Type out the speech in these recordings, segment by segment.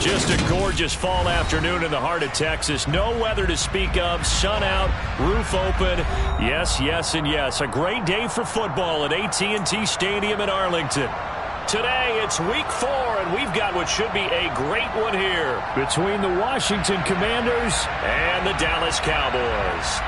Just a gorgeous fall afternoon in the heart of Texas. No weather to speak of. Sun out, roof open. Yes, yes, and yes. A great day for football at AT&T Stadium in Arlington. Today, it's week 4, and we've got what should be a great one here between the Washington Commanders and the Dallas Cowboys.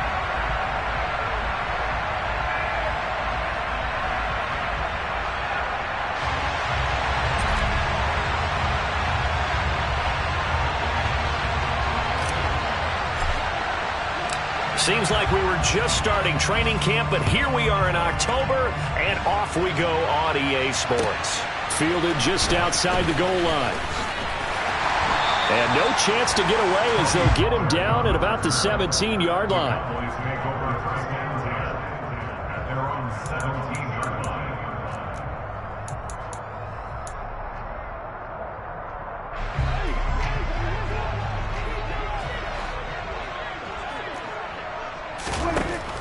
Seems like we were just starting training camp, but here we are in October, and off we go on EA Sports. Fielded just outside the goal line. And no chance to get away as they'll get him down at about the 17-yard line.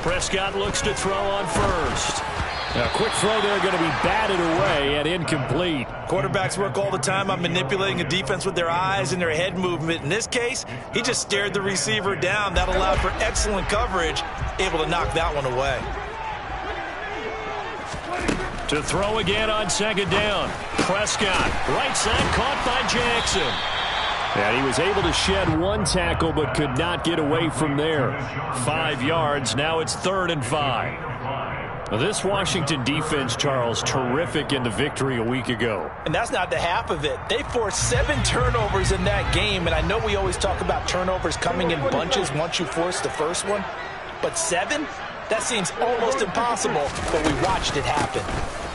Prescott looks to throw on first. A quick throw there going to be batted away and incomplete. Quarterbacks work all the time on manipulating a defense with their eyes and their head movement. In this case, he just stared the receiver down. That allowed for excellent coverage, able to knock that one away. To throw again on second down. Prescott, right side, caught by Jackson. And he was able to shed one tackle but could not get away from there. 5 yards. Now it's 3rd and 5. Now this Washington defense, Charles, terrific in the victory a week ago. And that's not the half of it. They forced 7 turnovers in that game. And I know we always talk about turnovers coming in bunches once you force the first one. But 7? That seems almost impossible, but we watched it happen.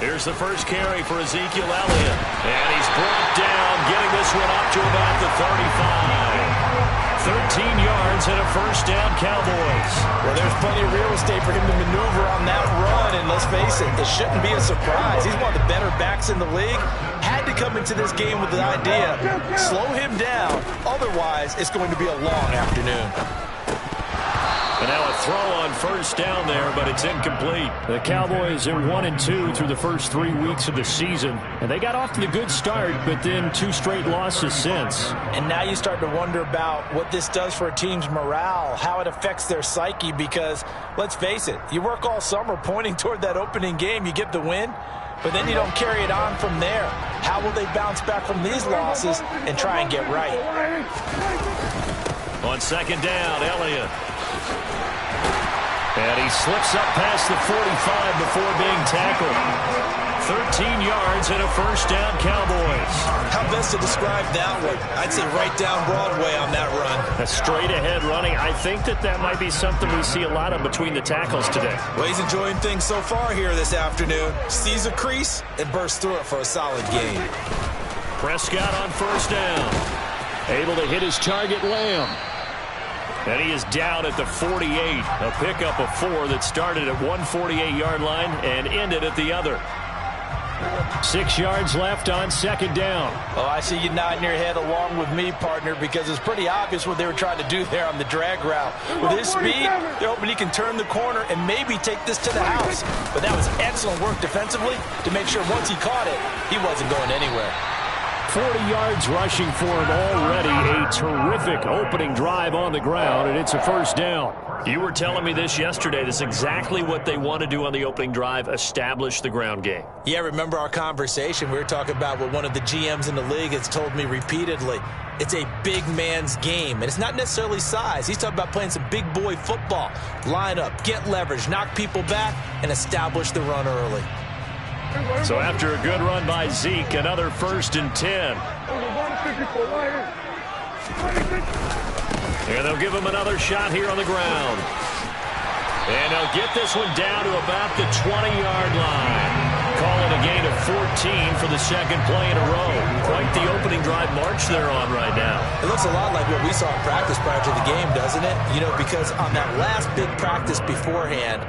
Here's the first carry for Ezekiel Elliott. And he's brought down, getting this one up to about the 35. 13 yards and a first down, Cowboys. Well, there's plenty of real estate for him to maneuver on that run, and let's face it, it shouldn't be a surprise. He's one of the better backs in the league. Had to come into this game with the idea, slow him down, otherwise it's going to be a long afternoon. And now a throw on first down there, but it's incomplete. The Cowboys are 1-2 through the first 3 weeks of the season. And they got off to the good start, but then 2 straight losses since. And now you start to wonder about what this does for a team's morale, how it affects their psyche, because, let's face it, you work all summer pointing toward that opening game, you get the win, but then you don't carry it on from there. How will they bounce back from these losses and try and get right? On second down, Elliott. And he slips up past the 45 before being tackled. 13 yards and a first down, Cowboys. How best to describe that one? I'd say right down Broadway on that run. A straight ahead running. I think that might be something we see a lot of between the tackles today. Well, he's enjoying things so far here this afternoon. Sees a crease and bursts through it for a solid gain. Prescott on first down. Able to hit his target, Lamb. And he is down at the 48. A pickup of 4 that started at one 48-yard line and ended at the other. 6 yards left on second down. Oh, I see you nodding your head along with me, partner, because it's pretty obvious what they were trying to do there on the drag route. With his speed, they're hoping he can turn the corner and maybe take this to the house. But that was excellent work defensively to make sure once he caught it, he wasn't going anywhere. 40 yards rushing for him already. A terrific opening drive on the ground, and it's a first down. You were telling me this yesterday. This is exactly what they want to do on the opening drive, establish the ground game. Yeah, remember our conversation? We were talking about what one of the GMs in the league has told me repeatedly. It's a big man's game, and it's not necessarily size. He's talking about playing some big boy football. Line up, get leverage, knock people back, and establish the run early. So after a good run by Zeke, another 1st and 10. And they'll give him another shot here on the ground. And they'll get this one down to about the 20-yard line. Call it a gain of 14 for the second play in a row. Quite the opening drive march they're on right now. It looks a lot like what we saw in practice prior to the game, doesn't it? You know, because on that last big practice beforehand,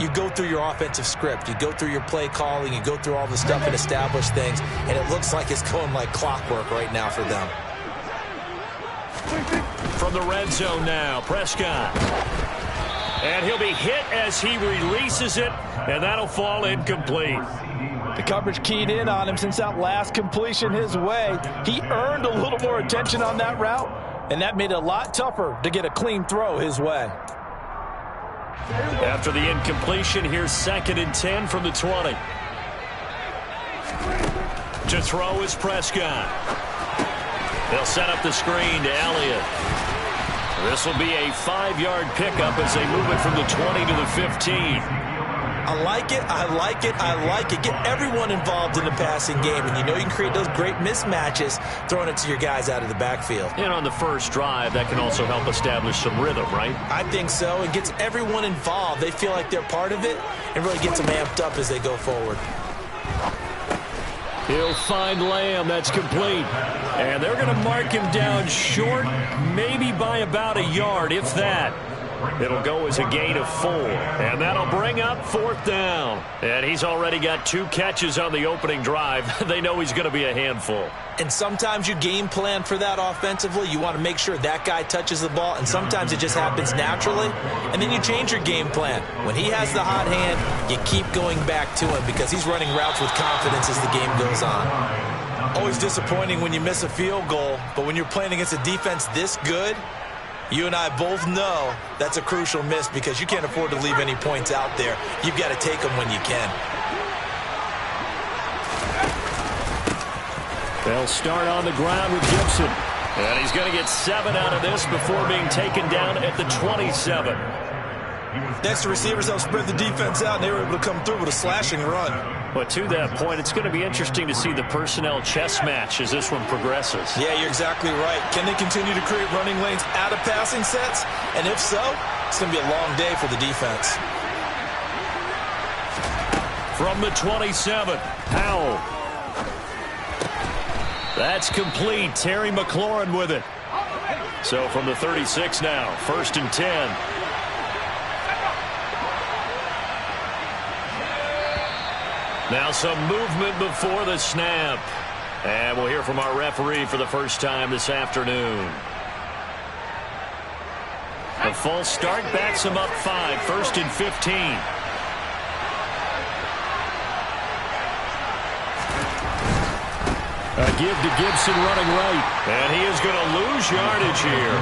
you go through your offensive script, you go through your play calling, you go through all the stuff and establish things, and it looks like it's going like clockwork right now for them. From the red zone now, Prescott. And he'll be hit as he releases it, and that'll fall incomplete. The coverage keyed in on him since that last completion his way. He earned a little more attention on that route, and that made it a lot tougher to get a clean throw his way. After the incompletion, here's 2nd and 10 from the 20. To throw is Prescott. They'll set up the screen to Elliott. This will be a 5-yard pickup as they move it from the 20 to the 15. I like it, I like it, I like it. Get everyone involved in the passing game, and you know you can create those great mismatches throwing it to your guys out of the backfield. And on the first drive, that can also help establish some rhythm, right? I think so. It gets everyone involved. They feel like they're part of it and really gets them amped up as they go forward. He'll find Lamb. That's complete. And they're going to mark him down short, maybe by about a yard, if that. It'll go as a gain of 4. And that'll bring up 4th down. And he's already got 2 catches on the opening drive. They know he's going to be a handful. And sometimes you game plan for that offensively. You want to make sure that guy touches the ball, and sometimes it just happens naturally. And then you change your game plan. When he has the hot hand, you keep going back to him because he's running routes with confidence as the game goes on. Always disappointing when you miss a field goal, but when you're playing against a defense this good, you and I both know that's a crucial miss because you can't afford to leave any points out there. You've got to take them when you can. They'll start on the ground with Gibson. And he's going to get 7 out of this before being taken down at the 27. Next, the receivers help spread the defense out, and they were able to come through with a slashing run. But to that point, it's going to be interesting to see the personnel chess match as this one progresses. Yeah, you're exactly right. Can they continue to create running lanes out of passing sets? And if so, it's going to be a long day for the defense. From the 27, Powell. That's complete. Terry McLaurin with it. So from the 36 now, 1st and 10. Now some movement before the snap. And we'll hear from our referee for the first time this afternoon. A false start backs him up 5, 1st and 15. A give to Gibson running right. And he is going to lose yardage here.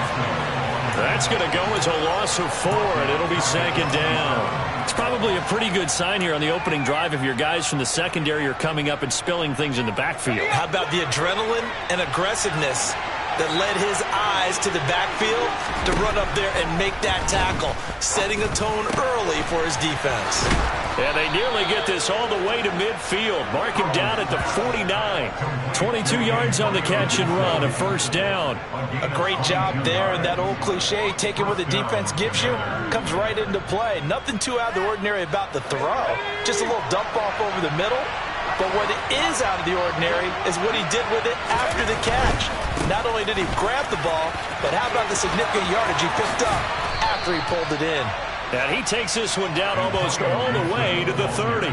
That's going to go as a loss of 4, and it'll be 2nd down. It's probably a pretty good sign here on the opening drive if your guys from the secondary are coming up and spilling things in the backfield. How about the adrenaline and aggressiveness that led his eyes to the backfield to run up there and make that tackle, setting a tone early for his defense. And they nearly get this all the way to midfield. Mark him down at the 49. 22 yards on the catch and run, a 1st down. A great job there, and that old cliche, taking what the defense gives you, comes right into play. Nothing too out of the ordinary about the throw. Just a little dump off over the middle. But what is out of the ordinary is what he did with it after the catch. Not only did he grab the ball, but how about the significant yardage he picked up after he pulled it in. And he takes this one down almost all the way to the 30.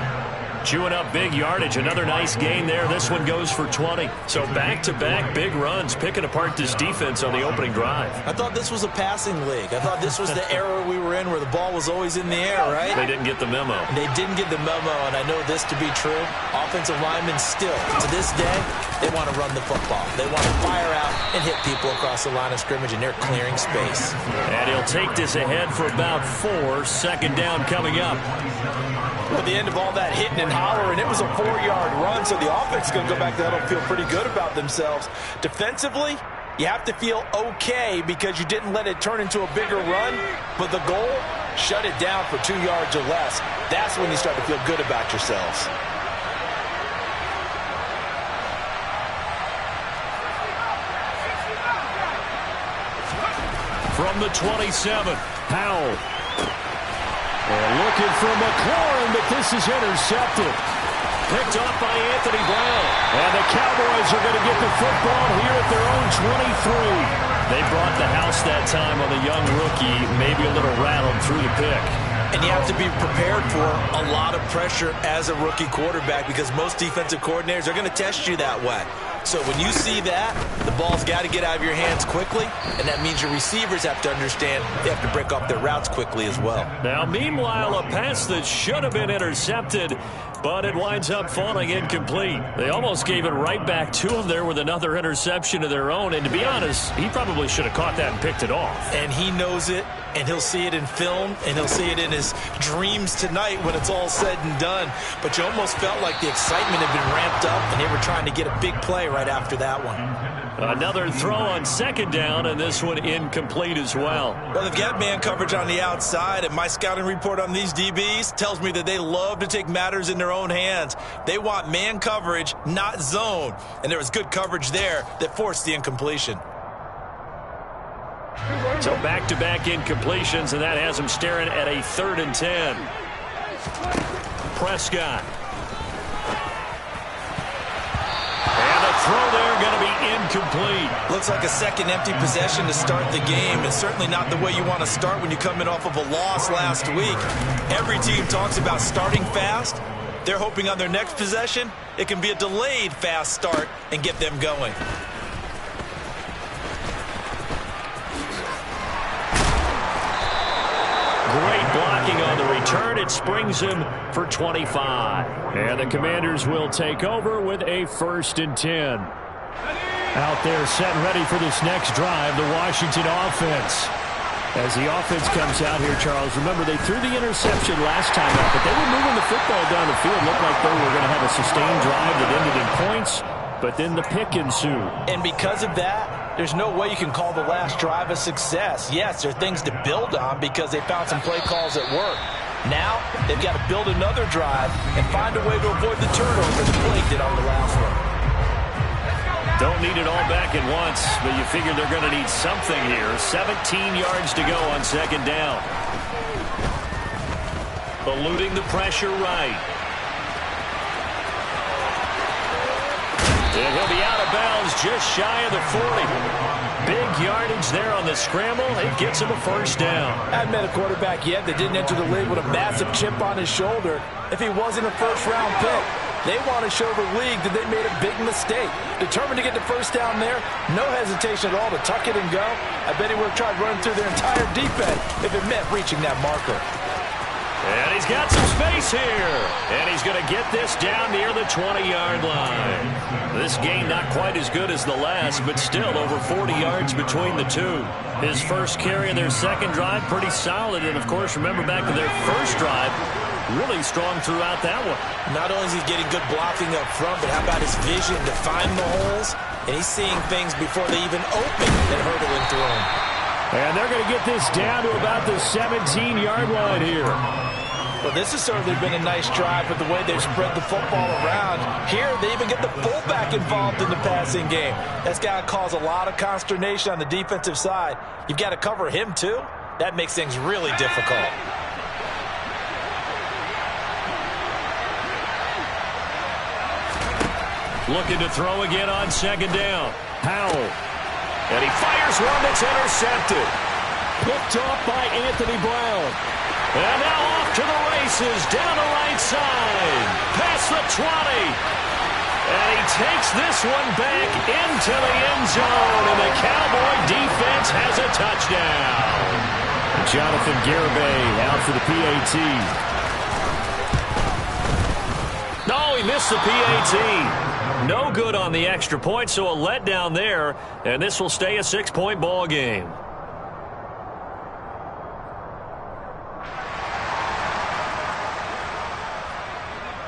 Chewing up big yardage. Another nice gain there. This one goes for 20. So back-to-back big runs, picking apart this defense on the opening drive. I thought this was a passing league. I thought this was the era we were in where the ball was always in the air, right? They didn't get the memo. They didn't get the memo, and I know this to be true. Offensive linemen still, to this day, they want to run the football. They want to fire out and hit people across the line of scrimmage, and they're clearing space. And he'll take this ahead for about 4. 2nd down coming up. At the end of all that hitting and hollering, it was a 4-yard run, so the offense is going to go back there and feel pretty good about themselves. Defensively, you have to feel okay because you didn't let it turn into a bigger run, but the goal, shut it down for 2 yards or less. That's when you start to feel good about yourselves. From the 27, Powell. And looking for McLaurin, but this is intercepted. Picked off by Anthony Brown. And the Cowboys are going to get the football here at their own 23. They brought the house that time on the young rookie, maybe a little rattled through the pick. And you have to be prepared for a lot of pressure as a rookie quarterback because most defensive coordinators are going to test you that way. So when you see that, the ball's got to get out of your hands quickly, and that means your receivers have to understand they have to break off their routes quickly as well. Now, meanwhile, a pass that should have been intercepted, but it winds up falling incomplete. They almost gave it right back to him there with another interception of their own. And to be honest, he probably should have caught that and picked it off. And he knows it, and he'll see it in film, and he'll see it in his dreams tonight when it's all said and done. But you almost felt like the excitement had been ramped up, and they were trying to get a big play right after that one. Another throw on second down, and this one incomplete as well. Well, they've got man coverage on the outside, and my scouting report on these DBs tells me that they love to take matters in their own hands. They want man coverage, not zone. And there was good coverage there that forced the incompletion. So back-to-back incompletions, and that has him staring at a 3rd and 10. Prescott. And the throw there going to be incomplete. Looks like a second empty possession to start the game, and certainly not the way you want to start when you come in off of a loss last week. Every team talks about starting fast. They're hoping on their next possession, it can be a delayed fast start and get them going. Great blocking on the return. It springs him for 25. And the Commanders will take over with a 1st and 10. Out there set and ready for this next drive, the Washington offense. As the offense comes out here, Charles, remember they threw the interception last time out, but they were moving the football down the field. Looked like they were going to have a sustained drive that ended in points, but then the pick ensued. And because of that, there's no way you can call the last drive a success. Yes, there are things to build on because they found some play calls that work. Now, they've got to build another drive and find a way to avoid the turnovers Blake did on the last one. Don't need it all back at once, but you figure they're going to need something here. 17 yards to go on second down. Eluding the pressure right. And he'll be out of bounds just shy of the 40. Big yardage there on the scramble. It gets him a 1st down. I haven't met a quarterback yet that didn't enter the league with a massive chip on his shoulder if he wasn't a first-round pick. They want to show the league that they made a big mistake. Determined to get the 1st down there, no hesitation at all to tuck it and go. I bet he would have tried running through their entire defense if it meant reaching that marker. And he's got some space here. And he's going to get this down near the 20-yard line. This game not quite as good as the last, but still over 40 yards between the two. His first carry and their second drive, pretty solid. And, of course, remember back to their first drive, really strong throughout that one. Not only is he getting good blocking up front, but how about his vision to find the holes? And he's seeing things before they even open and hurdling through them. And they're going to get this down to about the 17-yard line here. Well, this has certainly been a nice drive with the way they've spread the football around. Here, they even get the fullback involved in the passing game. That's got to cause a lot of consternation on the defensive side. You've got to cover him, too. That makes things really difficult. Looking to throw again on second down. Powell. And he fires one that's intercepted. Picked off by Anthony Brown. And now off to the races, down the right side, past the 20. And he takes this one back into the end zone, and the Cowboy defense has a touchdown. Jonathan Garibay out for the PAT. No, he missed the PAT. No good on the extra point, so a letdown there, and this will stay a 6-point ball game.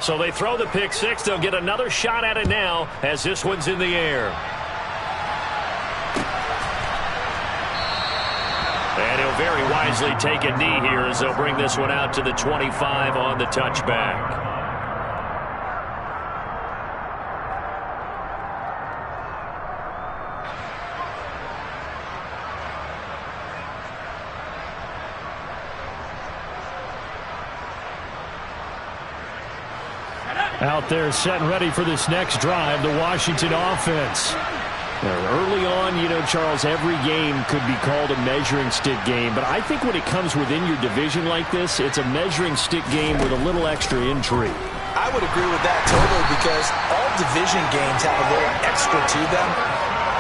So they throw the pick six. They'll get another shot at it now as this one's in the air. And he'll very wisely take a knee here as they'll bring this one out to the 25 on the touchback. Out there set and ready for this next drive, the Washington offense. Now, early on, you know, Charles, every game could be called a measuring stick game. But I think when it comes within your division like this, it's a measuring stick game with a little extra intrigue. I would agree with that totally because all division games have a little extra to them.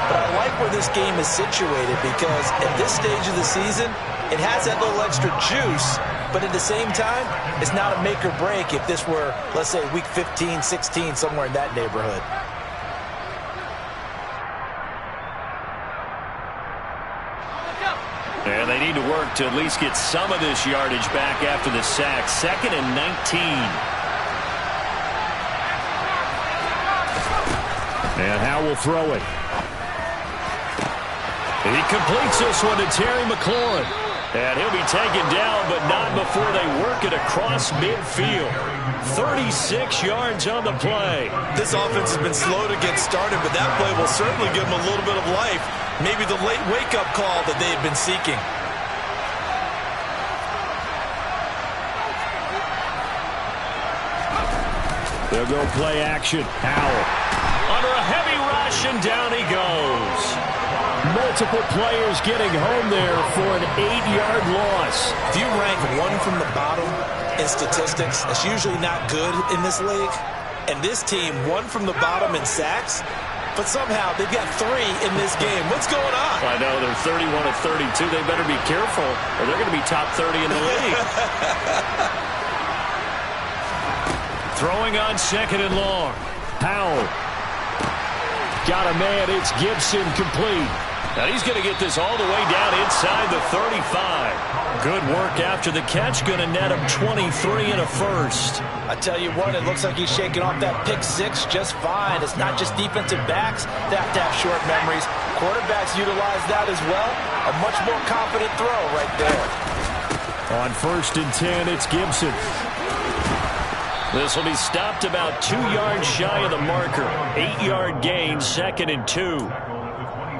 But I like where this game is situated because at this stage of the season, it has that little extra juice. But at the same time, it's not a make or break if this were, let's say, week 15, 16, somewhere in that neighborhood. And they need to work to at least get some of this yardage back after the sack. 2nd and 19. And Howe will throw it. He completes this one to Terry McLaurin. And he'll be taken down, but not before they work it across midfield. 36 yards on the play. This offense has been slow to get started, but that play will certainly give them a little bit of life. Maybe the late wake-up call that they had been seeking. They'll go play action. Howell under a heavy rush, and down he goes. Multiple players getting home there for an 8-yard loss. If you rank one from the bottom in statistics, that's usually not good in this league. And this team, one from the bottom in sacks, but somehow they've got 3 in this game. What's going on? I know, they're 31 of 32. They better be careful, or they're going to be top 30 in the league. Throwing on 2nd and long. Powell. Got a man. It's Gibson complete. And he's going to get this all the way down inside the 35. Good work after the catch. Going to net him 23 and a first. I tell you what, it looks like he's shaking off that pick 6 just fine. It's not just defensive backs that have to have short memories. Quarterbacks utilize that as well. A much more confident throw right there. On 1st and 10, it's Gibson. This will be stopped about 2 yards shy of the marker. 8-yard gain, 2nd and 2.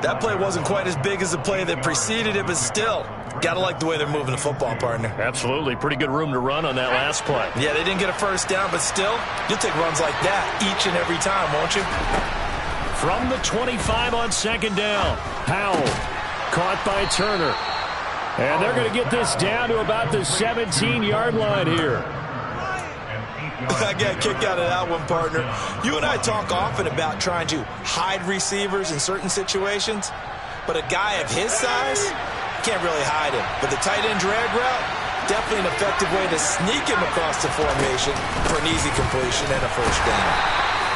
That play wasn't quite as big as the play that preceded it, but still, got to like the way they're moving the football, partner. Absolutely. Pretty good room to run on that last play. Yeah, they didn't get a first down, but still, you'll take runs like that each and every time, won't you? From the 25 on 2nd down. Powell caught by Turner. And they're going to get this down to about the 17-yard line here. I got a kick out of that one, partner. You and I talk often about trying to hide receivers in certain situations, but a guy of his size can't really hide him. But the tight end drag route, definitely an effective way to sneak him across the formation for an easy completion and a first down.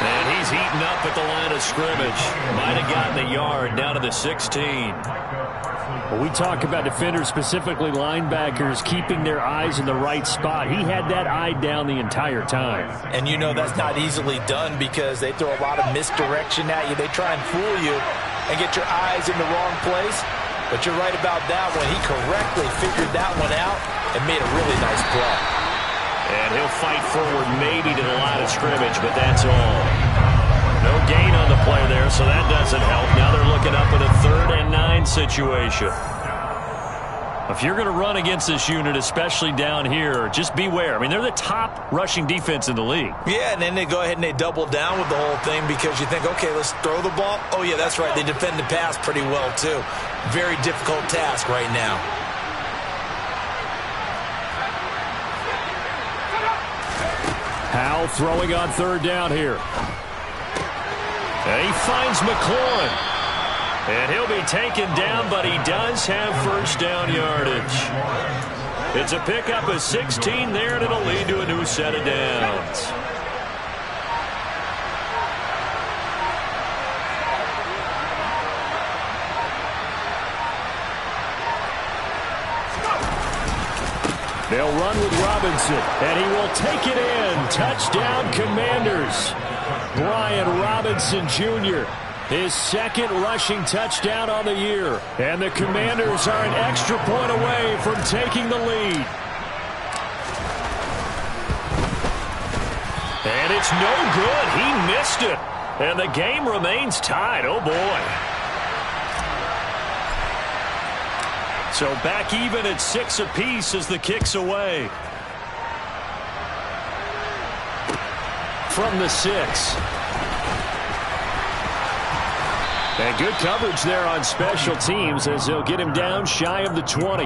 And he's heating up at the line of scrimmage. Might have gotten a yard down to the 16. Well, we talk about defenders, specifically linebackers, keeping their eyes in the right spot. He had that eye down the entire time. And you know that's not easily done because they throw a lot of misdirection at you. They try and fool you and get your eyes in the wrong place. But you're right about that one. He correctly figured that one out and made a really nice play. And he'll fight forward maybe to the line of scrimmage, but that's all. No gain on the play there, so that doesn't help. Now they're looking up at a 3rd and 9 situation. If you're going to run against this unit, especially down here, just beware. I mean, they're the top rushing defense in the league. Yeah, and then they go ahead and they double down with the whole thing because you think, okay, let's throw the ball. Oh, yeah, that's right. They defend the pass pretty well, too. Very difficult task right now. Howell throwing on 3rd down here. And he finds McLaurin. And he'll be taken down, but he does have first down yardage. It's a pickup of 16 there, and it'll lead to a new set of downs. They'll run with Robinson, and he will take it in. Touchdown, Commanders. Brian Robinson Jr., his 2nd rushing touchdown on the year. And the Commanders are an extra point away from taking the lead. And it's no good. He missed it. And the game remains tied. Oh, boy. So back even at 6 apiece as the kick's away. From the 6. And good coverage there on special teams as they'll get him down shy of the 20.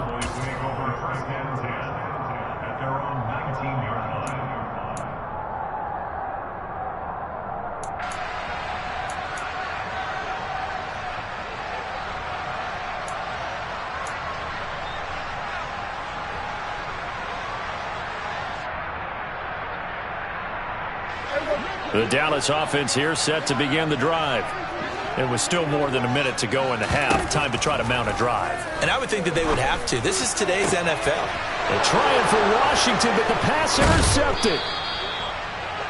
The Dallas offense here set to begin the drive. It was still more than a minute to go in the half. Time to try to mount a drive. And I would think that they would have to. This is today's NFL. They're trying for Washington, but the pass intercepted.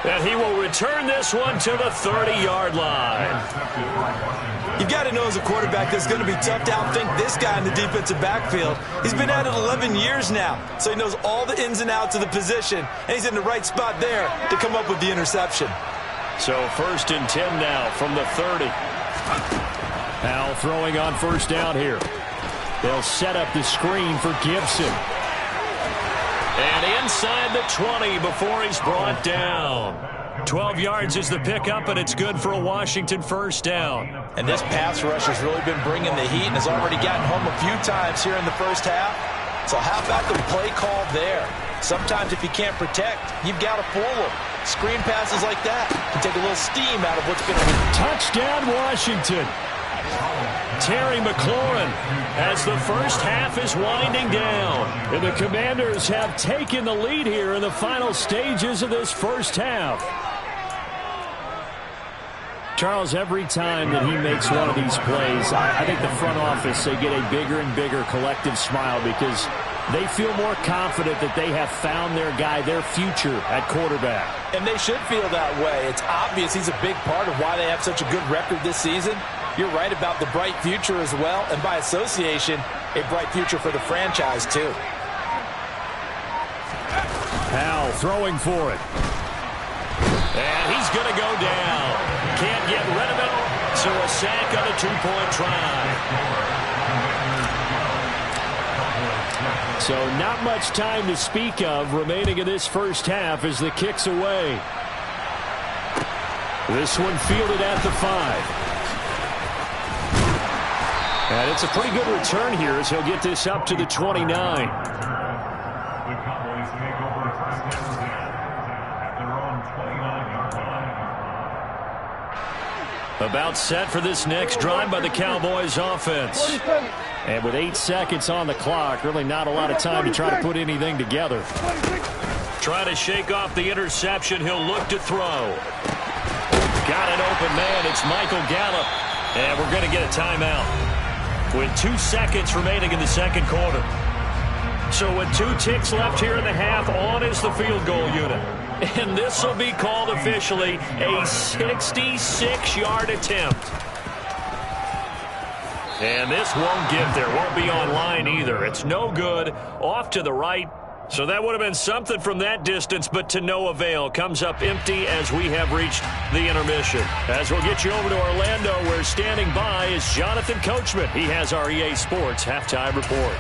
And he will return this one to the 30-yard line. You've got to know as a quarterback that it's going to be tough to outthink this guy in the defensive backfield. He's been at it 11 years now, so he knows all the ins and outs of the position, and he's in the right spot there to come up with the interception. So 1st and 10 now from the 30. Powell throwing on first down here. They'll set up the screen for Gibson. And inside the 20 before he's brought down. 12 yards is the pickup, and it's good for a Washington first down. And this pass rush has really been bringing the heat and has already gotten home a few times here in the first half. So how about the play call there? Sometimes if you can't protect, you've got to fool them. Screen passes like that can take a little steam out of what's been a touchdown Washington. Terry McLaurin as the first half is winding down. And the Commanders have taken the lead here in the final stages of this first half. Charles, every time that he makes one of these plays, I think the front office, they get a bigger and bigger collective smile because they feel more confident that they have found their guy, their future at quarterback. And they should feel that way. It's obvious he's a big part of why they have such a good record this season. You're right about the bright future as well, and by association, a bright future for the franchise too. Powell throwing for it. And he's going to go down. Can't get rid of it, so a sack on a two-point try. So not much time to speak of remaining in this first half as the kick's away. This one fielded at the 5. And it's a pretty good return here as he'll get this up to the 29. About set for this next drive by the Cowboys offense. And with 8 seconds on the clock, really not a lot of time to try to put anything together. Trying to shake off the interception. He'll look to throw. Got an open man. It's Michael Gallup. And we're going to get a timeout with 2 seconds remaining in the second quarter. So with 2 ticks left here in the half, on is the field goal unit. And this will be called officially a 66-yard attempt. And this won't get there. Won't be online either. It's no good. Off to the right. So that would have been something from that distance, but to no avail. Comes up empty as we have reached the intermission. As we'll get you over to Orlando, where standing by is Jonathan Coachman. He has our EA Sports halftime report.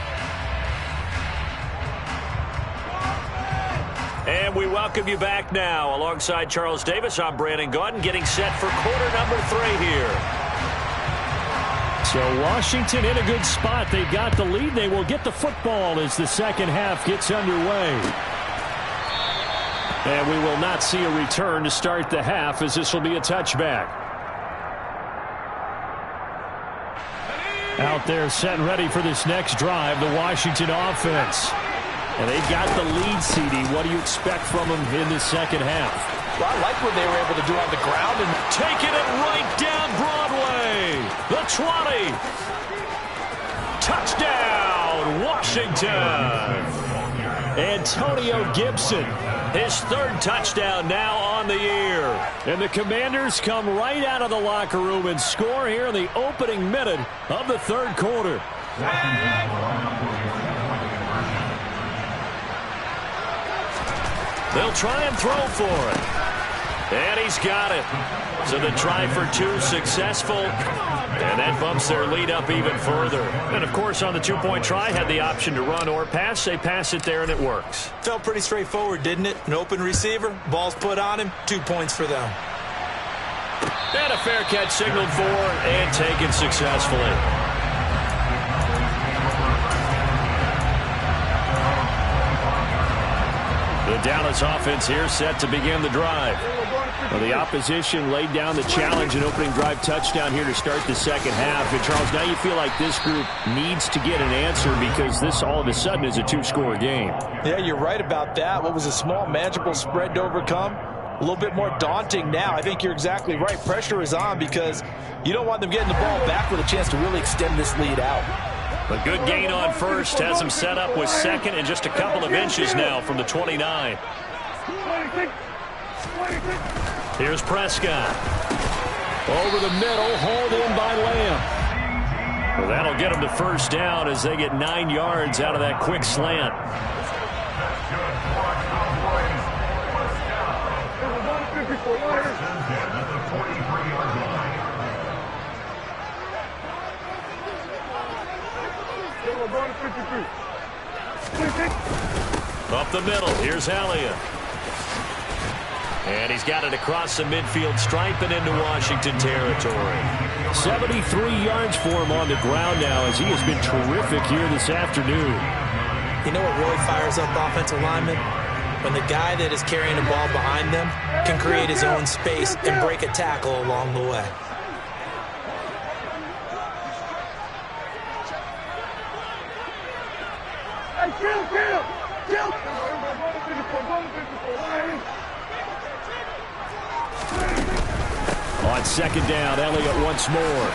And we welcome you back now. Alongside Charles Davis, I'm Brandon Gaudin, getting set for quarter number 3 here. So Washington in a good spot. They've got the lead. They will get the football as the second half gets underway. And we will not see a return to start the half, as this will be a touchback. Out there set and ready for this next drive, the Washington offense. And they've got the lead, CD. What do you expect from them in the second half? Well, I like what they were able to do on the ground. And taking it right down Broadway. The 20. Touchdown, Washington. Antonio Gibson, his 3rd touchdown now on the year. And the Commanders come right out of the locker room and score here in the opening minute of the 3rd quarter. They'll try and throw for it. And he's got it. So the try for 2 successful. And that bumps their lead up even further. And, of course, on the 2-point try, had the option to run or pass. They pass it there, and it works. Felt pretty straightforward, didn't it? An open receiver, ball's put on him, 2 points for them. And a fair catch signaled for and taken successfully. The Dallas offense here set to begin the drive. Well, the opposition laid down the challenge and opening drive touchdown here to start the second half. And, Charles, now you feel like this group needs to get an answer because this all of a sudden is a 2-score game. Yeah, you're right about that. What was a small, manageable spread to overcome a little bit more daunting now. I think you're exactly right. Pressure is on because you don't want them getting the ball back with a chance to really extend this lead out. A good gain on first has him set up with second and just a couple of inches now from the 29. Here's Prescott. Over the middle, hauled in by Lamb. Well, that'll get them to first down as they get 9 yards out of that quick slant. Up the middle, here's Elliott. And he's got it across the midfield stripe and into Washington territory. 73 yards for him on the ground now as he has been terrific here this afternoon. You know what really fires up offensive linemen? When the guy that is carrying the ball behind them can create his own space and break a tackle along the way. On second down, Elliott once more.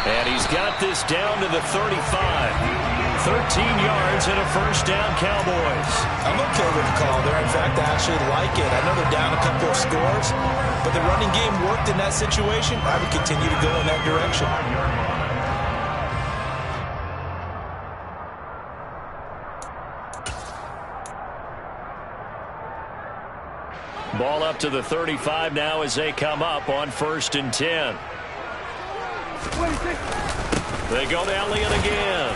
And he's got this down to the 35. 13 yards and a first down, Cowboys. I'm okay with the call there. In fact, I actually like it. I know they're down a couple of scores, but the running game worked in that situation. I would continue to go in that direction. Ball up to the 35 now as they come up on 1st and 10. They go to Elliott again.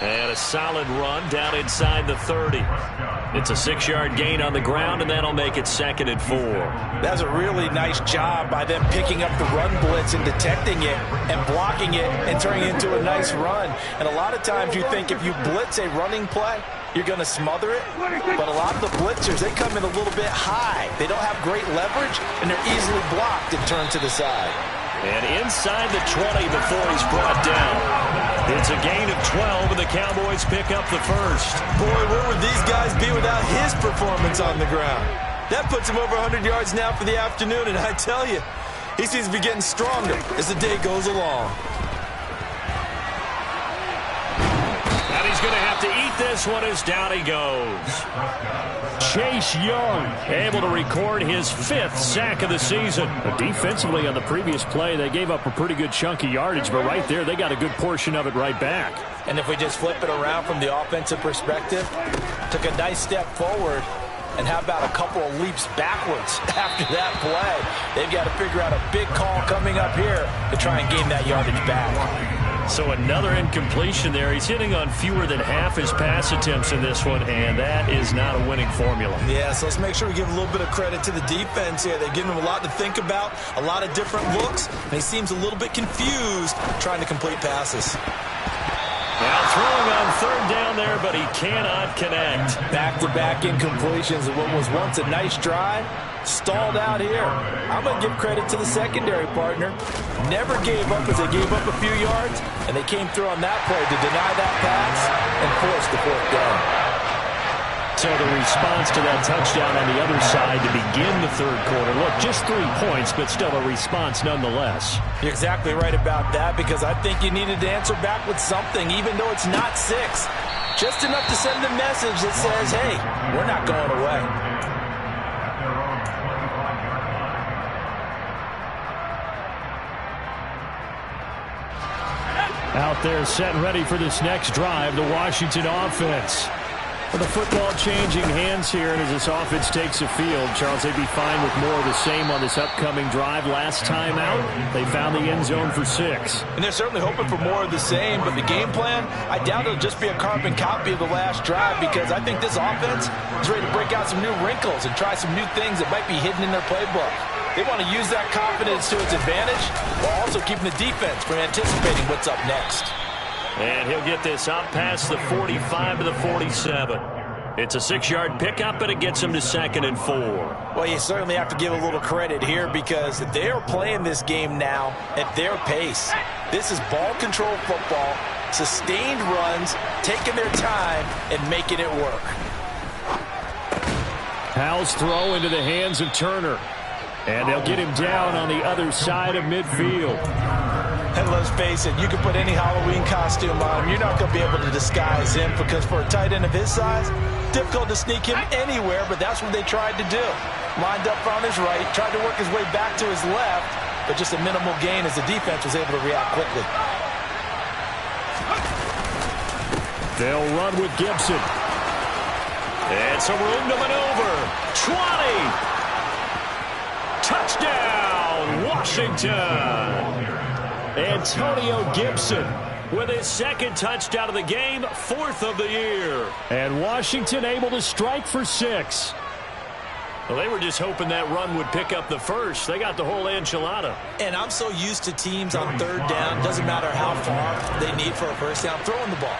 And a solid run down inside the 30. It's a 6-yard gain on the ground, and that'll make it 2nd and 4. That's a really nice job by them picking up the run blitz and detecting it and blocking it and turning it into a nice run. And a lot of times you think if you blitz a running play, you're going to smother it. But a lot of the blitzers, they come in a little bit high. They don't have great leverage, and they're easily blocked and turned to the side. And inside the 20 before he's brought down. It's a gain of 12, and the Cowboys pick up the first. Boy, where would these guys be without his performance on the ground? That puts him over 100 yards now for the afternoon, and I tell you, he seems to be getting stronger as the day goes along. And he's going to have to eat this one as down he goes. Chase Young able to record his 5th sack of the season. Defensively on the previous play, they gave up a pretty good chunk of yardage, but right there they got a good portion of it right back. And if we just flip it around from the offensive perspective, took a nice step forward, and how about a couple of leaps backwards after that play? They've got to figure out a big call coming up here to try and gain that yardage back. So another incompletion there. He's hitting on fewer than half his pass attempts in this one, and that is not a winning formula. Yeah, so let's make sure we give a little bit of credit to the defense here. They're giving him a lot to think about, a lot of different looks, and he seems a little bit confused trying to complete passes. Now throwing on 3rd down there, but he cannot connect. Back-to-back incompletions of what was once a nice drive. Stalled out here. I'm going to give credit to the secondary partner. Never gave up as they gave up a few yards, and they came through on that play to deny that pass and force the 4th down. So the response to that touchdown on the other side to begin the 3rd quarter. Look, just 3 points, but still a response nonetheless. You're exactly right about that, because I think you needed to answer back with something, even though it's not 6. Just enough to send a message that says, hey, we're not going away. Out there set and ready for this next drive, the Washington offense. With the football changing hands here, and as this offense takes the field, Charles, they'd be fine with more of the same on this upcoming drive. Last time out, they found the end zone for 6. And they're certainly hoping for more of the same, but the game plan, I doubt it'll just be a carbon copy of the last drive, because I think this offense is ready to break out some new wrinkles and try some new things that might be hidden in their playbook. They want to use that confidence to its advantage while also keeping the defense from anticipating what's up next. And he'll get this out past the 45 to the 47. It's a 6-yard pickup, but it gets him to 2nd and 4. Well, you certainly have to give a little credit here, because they are playing this game now at their pace. This is ball control football, sustained runs, taking their time, and making it work. Powell's throw into the hands of Turner. And they'll get him down on the other side of midfield. And let's face it, you can put any Halloween costume on him. You're not going to be able to disguise him because for a tight end of his size, difficult to sneak him anywhere, but that's what they tried to do. Lined up on his right, tried to work his way back to his left, but just a minimal gain as the defense was able to react quickly. They'll run with Gibson. It's a room to maneuver. 20. Touchdown, Washington. Antonio Gibson with his second touchdown of the game, 4th of the year. And Washington able to strike for 6. Well, they were just hoping that run would pick up the first. They got the whole enchilada. And I'm so used to teams on 3rd down, doesn't matter how far they need for a first down, throwing the ball.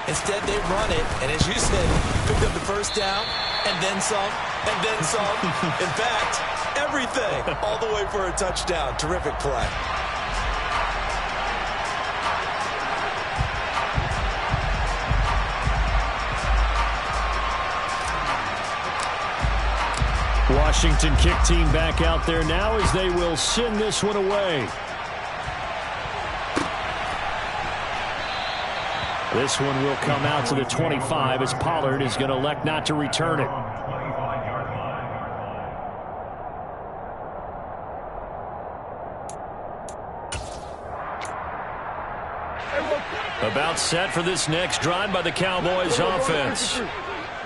Instead, they run it, and as you said, picked up the first down, and then some, and then some. In fact, everything, all the way for a touchdown. Terrific play. Washington kick team back out there now as they will send this one away. This one will come out to the 25 as Pollard is going to elect not to return it. About set for this next drive by the Cowboys offense.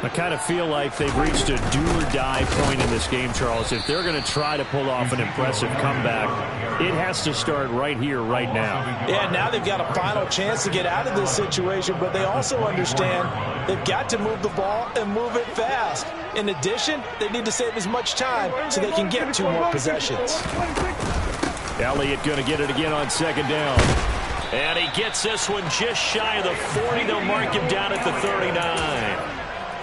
I kind of feel like they've reached a do-or-die point in this game, Charles. If they're going to try to pull off an impressive comeback, it has to start right here, right now. Yeah, now they've got a final chance to get out of this situation, but they also understand they've got to move the ball and move it fast. In addition, they need to save as much time so they can get 2 more possessions. Elliott going to get it again on 2nd down. And he gets this one just shy of the 40. They'll mark him down at the 39.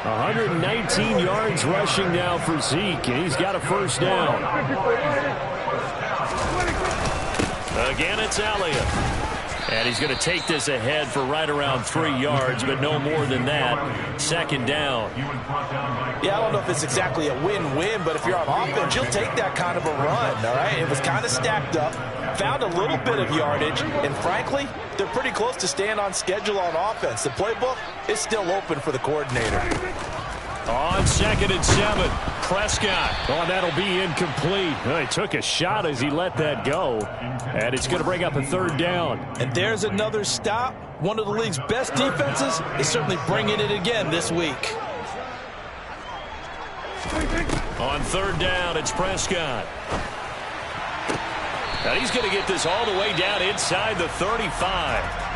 119 yards rushing now for Zeke, and he's got a first down. Again, it's Elliott. And he's going to take this ahead for right around 3 yards, but no more than that. 2nd down. Yeah, I don't know if it's exactly a win-win, but if you're on offense, you'll take that kind of a run, all right? It was kind of stacked up, found a little bit of yardage, and frankly, they're pretty close to staying on schedule on offense. The playbook is still open for the coordinator. On 2nd and 7, Prescott. Oh, that'll be incomplete. Oh, he took a shot as he let that go. And it's going to bring up a 3rd down. And there's another stop. One of the league's best defenses is certainly bringing it again this week. On 3rd down, it's Prescott. And he's going to get this all the way down inside the 35.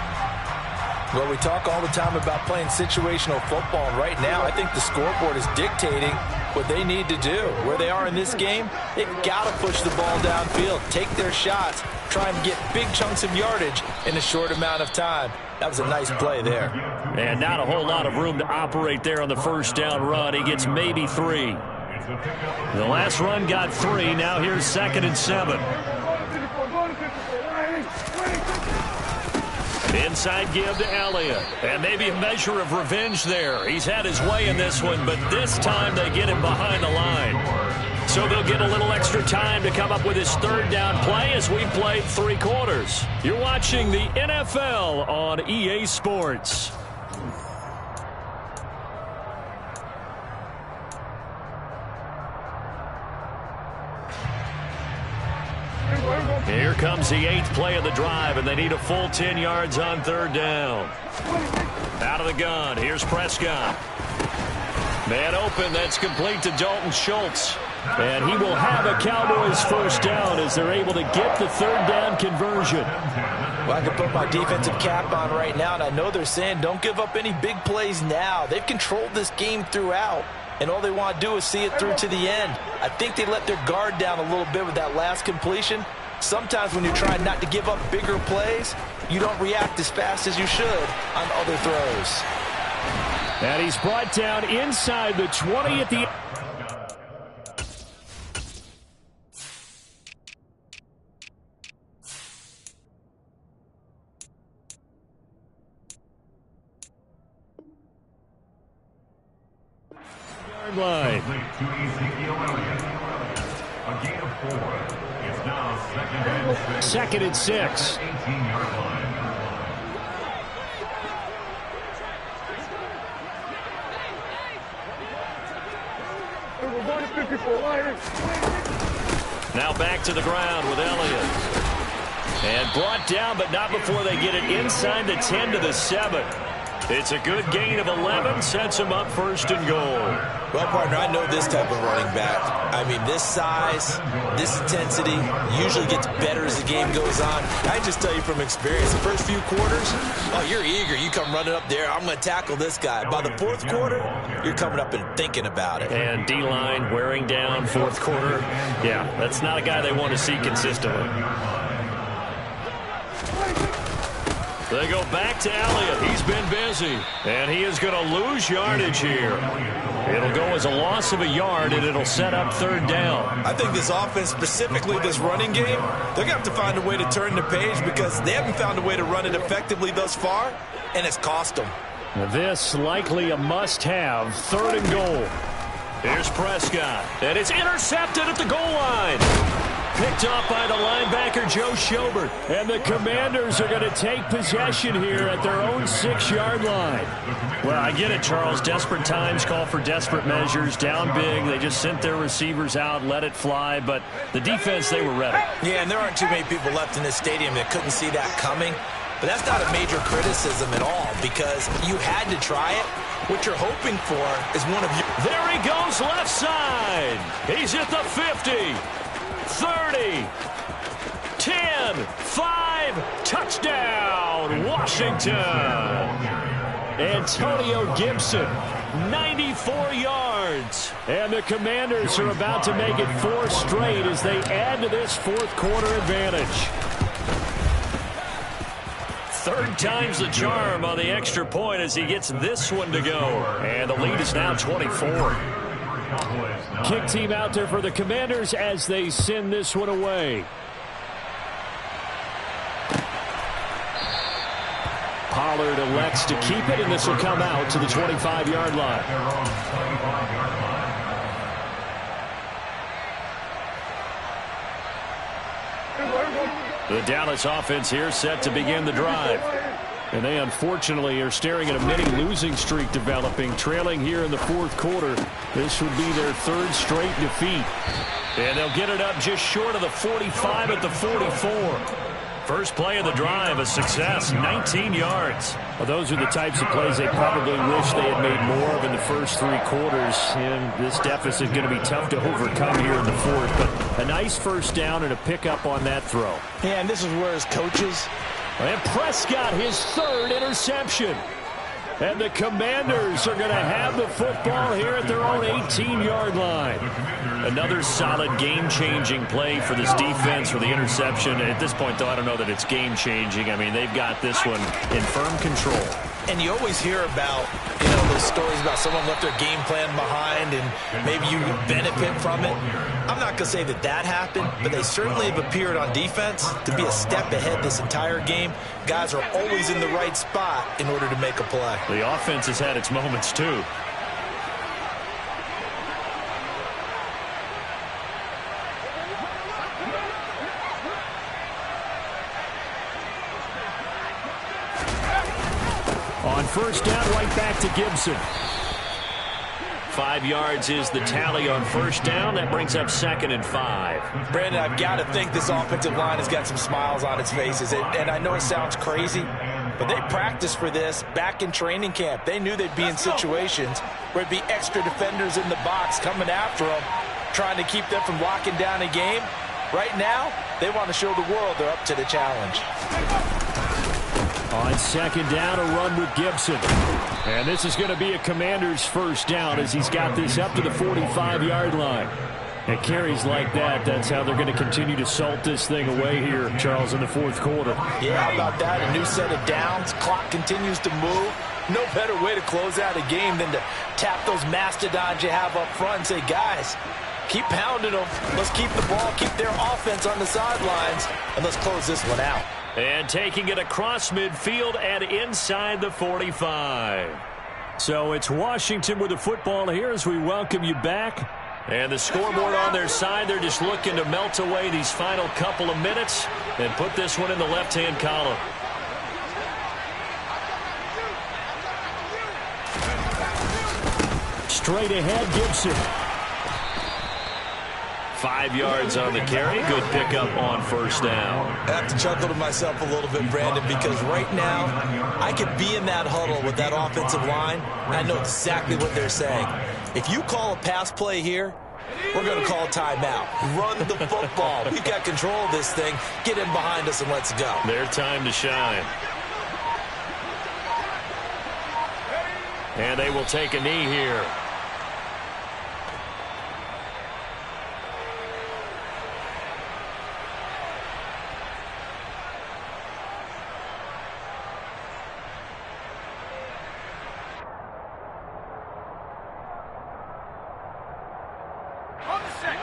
Well, we talk all the time about playing situational football, and right now I think the scoreboard is dictating what they need to do. Where they are in this game, they've got to push the ball downfield, take their shots, try and get big chunks of yardage in a short amount of time. That was a nice play there. And not a whole lot of room to operate there on the first down run. He gets maybe 3. The last run got 3. Now here's 2nd and 7. Inside give to Elliott. And maybe a measure of revenge there. He's had his way in this one, but this time they get him behind the line. So they'll get a little extra time to come up with his 3rd down play as we've played 3 quarters. You're watching the NFL on EA Sports. Here comes the 8th play of the drive, and they need a full 10 yards on 3rd down. Out of the gun, here's Prescott. Man open, that's complete to Dalton Schultz. And he will have a Cowboys first down as they're able to get the 3rd down conversion. Well, I can put my defensive cap on right now, and I know they're saying don't give up any big plays now. They've controlled this game throughout, and all they want to do is see it through to the end. I think they let their guard down a little bit with that last completion. Sometimes when you're trying not to give up bigger plays, you don't react as fast as you should on other throws. And he's brought down inside the 20 at the... yard line. Second and 6. Now back to the ground with Elliott. And brought down, but not before they get it inside the 10 to the 7. It's a good gain of 11, sets him up first and goal. Well, partner, I know this type of running back. I mean, this size, this intensity usually gets better as the game goes on. I just tell you from experience, the first few quarters, oh, you're eager. You come running up there, I'm going to tackle this guy. By the fourth quarter, you're coming up and thinking about it. And D-line wearing down fourth quarter. Yeah, that's not a guy they want to see consistently. They go back to Elliott. He's been busy. And he is going to lose yardage here. It'll go as a loss of a yard, and it'll set up third down. I think this offense, specifically this running game, they're going to have to find a way to turn the page because they haven't found a way to run it effectively thus far, and it's cost them. This likely a must-have, third and goal. Here's Prescott, and it's intercepted at the goal line. Picked off by the linebacker, Joe Schobert. And the Commanders are going to take possession here at their own 6-yard line. Well, I get it, Charles. Desperate times call for desperate measures. Down big. They just sent their receivers out, let it fly. But the defense, they were ready. Yeah, and there aren't too many people left in this stadium that couldn't see that coming. But that's not a major criticism at all because you had to try it. What you're hoping for is one of you. There he goes, left side. He's at the 50. 30, 10, 5, touchdown, Washington. Antonio Gibson, 94 yards. And the Commanders are about to make it 4 straight as they add to this fourth quarter advantage. Third time's the charm on the extra point as he gets this one to go. And the lead is now 24. Kick team out there for the Commanders as they send this one away. Pollard elects to keep it, and this will come out to the 25-yard line. The Dallas offense here set to begin the drive. And they unfortunately are staring at a mini losing streak developing, trailing here in the fourth quarter. This would be their third straight defeat. And they'll get it up just short of the 45 at the 44. First play of the drive, a success, 19 yards. Well, those are the types of plays they probably wish they had made more of in the first 3 quarters. And this deficit going to be tough to overcome here in the fourth. But a nice first down and a pickup on that throw. Yeah, and this is where his coaches... And Prescott, his third interception. And the Commanders are going to have the football here at their own 18-yard line. Another solid game-changing play for this defense for the interception. At this point, though, I don't know that it's game-changing. I mean, they've got this one in firm control. And you always hear about, those stories about someone left their game plan behind and maybe you benefit from it. I'm not going to say that that happened, but they certainly have appeared on defense to be a step ahead this entire game. Guys are always in the right spot in order to make a play. The offense has had its moments, too. On first down, right back to Gibson. 5 yards is the tally on first down. That brings up 2nd and 5. Brandon, I've got to think this offensive line has got some smiles on its faces. And I know it sounds crazy, but they practiced for this back in training camp. They knew they'd be in situations where it'd be extra defenders in the box coming after them, trying to keep them from locking down a game. Right now, they want to show the world they're up to the challenge. On second down, a run with Gibson. And this is going to be a Commander's first down as he's got this up to the 45-yard line. And carries like that, that's how they're going to continue to salt this thing away here, Charles, in the fourth quarter. Yeah, how about that? A new set of downs. Clock continues to move. No better way to close out a game than to tap those mastodons you have up front and say, guys, keep pounding them. Let's keep the ball, keep their offense on the sidelines, and let's close this one out. And taking it across midfield and inside the 45. So it's Washington with the football here as we welcome you back. And the scoreboard on their side, they're just looking to melt away these final couple of minutes and put this one in the left-hand column. Straight ahead, Gibson. 5 yards on the carry. Good pickup on first down. I have to chuckle to myself a little bit, Brandon, because right now I could be in that huddle with that offensive line, and I know exactly what they're saying. If you call a pass play here, we're going to call timeout. Run the football. We've got control of this thing. Get in behind us and let's go. Their time to shine. And they will take a knee here.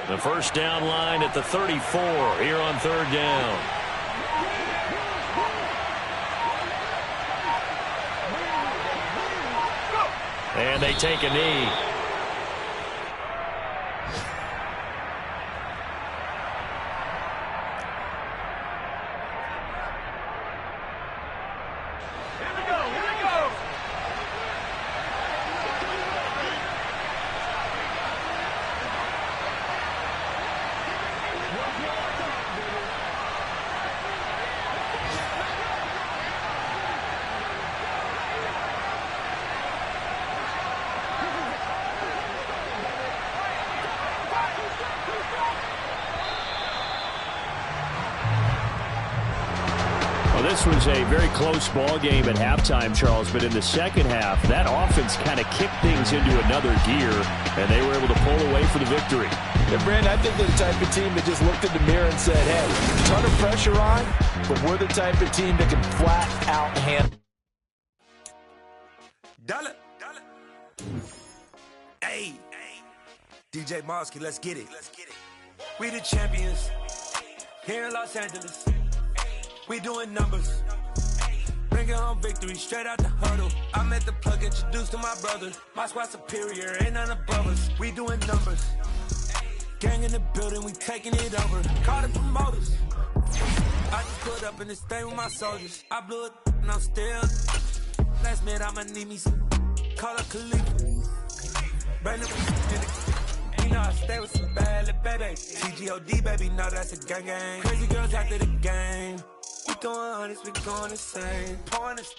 The first down line at the 34 here on third down. And they take a knee. This was a very close ball game at halftime, Charles, but in the second half, that offense kind of kicked things into another gear, and they were able to pull away for the victory. And Brandon, I think they're the type of team that just looked in the mirror and said, hey, ton of pressure on, but we're the type of team that can flat out handle. Dollar. Hey, DJ Mosky, let's get it. We the champions here in Los Angeles. We doing numbers, bringing home victory straight out the huddle. I'm at the plug, introduced to my brother. My squad superior, ain't none above us. We doing numbers, gang in the building, we taking it over. Call the promoters. I just put up in this thing with my soldiers. I blew it and I'm still. Last minute I'ma need me some. Call up Khalifa. Brandon, you know I stay with some bad little baby. TGOD, baby, no, that's a gang gang. Crazy girls after the game. We going honest, we going insane. Pouring this.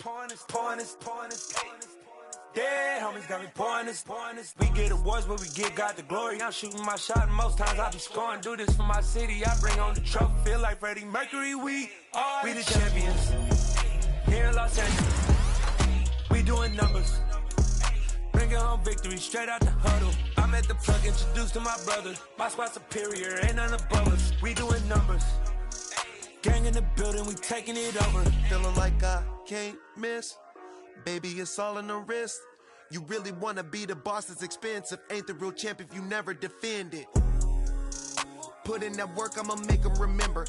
Dead homies got me pouring this. We get awards, but we give God the glory. I'm shooting my shot, and most times I be scoring. Do this for my city, I bring on the trophy. Feel like Freddie Mercury, we the champions here in Los Angeles. We doing numbers, bringing home victory straight out the huddle. I'm at the plug, introduced to my brother. My squad superior, ain't none above us. We doing numbers. Gang in the building, we taking it over. Feeling like I can't miss. Baby, it's all in the wrist. You really wanna be the boss, it's expensive. Ain't the real champ if you never defend it. Put in that work, I'ma make them remember.